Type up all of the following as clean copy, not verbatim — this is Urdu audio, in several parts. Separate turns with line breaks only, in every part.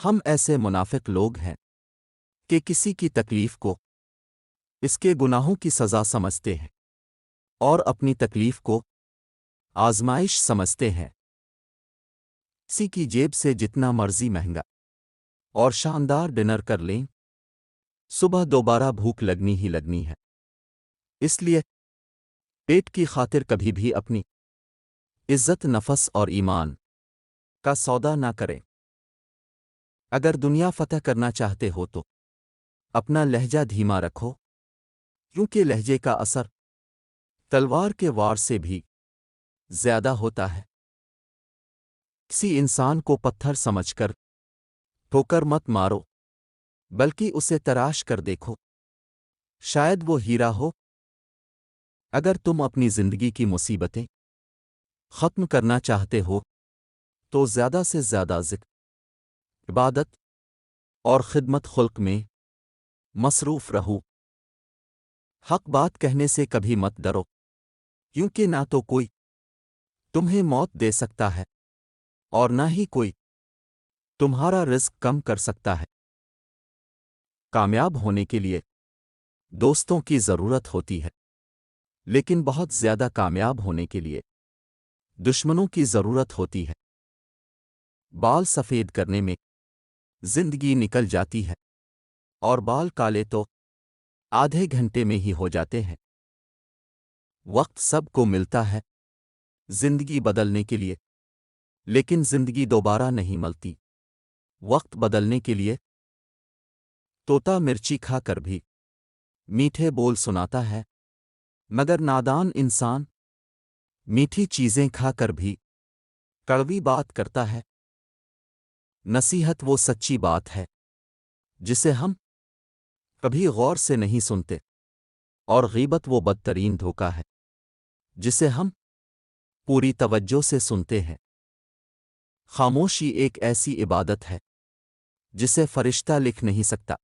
ہم ایسے منافق لوگ ہیں کہ کسی کی تکلیف کو اس کے گناہوں کی سزا سمجھتے ہیں اور اپنی تکلیف کو آزمائش سمجھتے ہیں۔ کسی کی جیب سے جتنا مرضی مہنگا اور شاندار ڈنر کر لیں، صبح دوبارہ بھوک لگنی ہی لگنی ہے۔ اس لیے پیٹ کی خاطر کبھی بھی اپنی عزت، نفس اور ایمان کا سودا نہ کریں۔ اگر دنیا فتح کرنا چاہتے ہو تو اپنا لہجہ دھیما رکھو، کیونکہ لہجے کا اثر تلوار کے وار سے بھی زیادہ ہوتا ہے۔ کسی انسان کو پتھر سمجھ کر ٹھوکر مت مارو، بلکہ اسے تراش کر دیکھو، شاید وہ ہیرا ہو۔ اگر تم اپنی زندگی کی مصیبتیں ختم کرنا چاہتے ہو تو زیادہ سے زیادہ ذکر، عبادت اور خدمت خلق میں مصروف رہو۔ حق بات کہنے سے کبھی مت ڈرو، کیونکہ نہ تو کوئی تمہیں موت دے سکتا ہے اور نہ ہی کوئی تمہارا رزق کم کر سکتا ہے۔ کامیاب ہونے کے لیے دوستوں کی ضرورت ہوتی ہے، لیکن بہت زیادہ کامیاب ہونے کے لیے دشمنوں کی ضرورت ہوتی ہے۔ بال سفید کرنے میں زندگی نکل جاتی ہے اور بال کالے تو آدھے گھنٹے میں ہی ہو جاتے ہیں۔ وقت سب کو ملتا ہے زندگی بدلنے کے لیے، لیکن زندگی دوبارہ نہیں ملتی وقت بدلنے کے لیے۔ طوطا مرچی کھا کر بھی میٹھے بول سناتا ہے، مگر نادان انسان میٹھی چیزیں کھا کر بھی کڑوی بات کرتا ہے۔ نصیحت وہ سچی بات ہے جسے ہم کبھی غور سے نہیں سنتے، اور غیبت وہ بدترین دھوکہ ہے جسے ہم پوری توجہ سے سنتے ہیں۔ خاموشی ایک ایسی عبادت ہے جسے فرشتہ لکھ نہیں سکتا،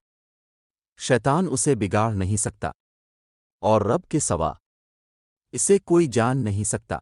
شیطان اسے بگاڑ نہیں سکتا، اور رب کے سوا اسے کوئی جان نہیں سکتا۔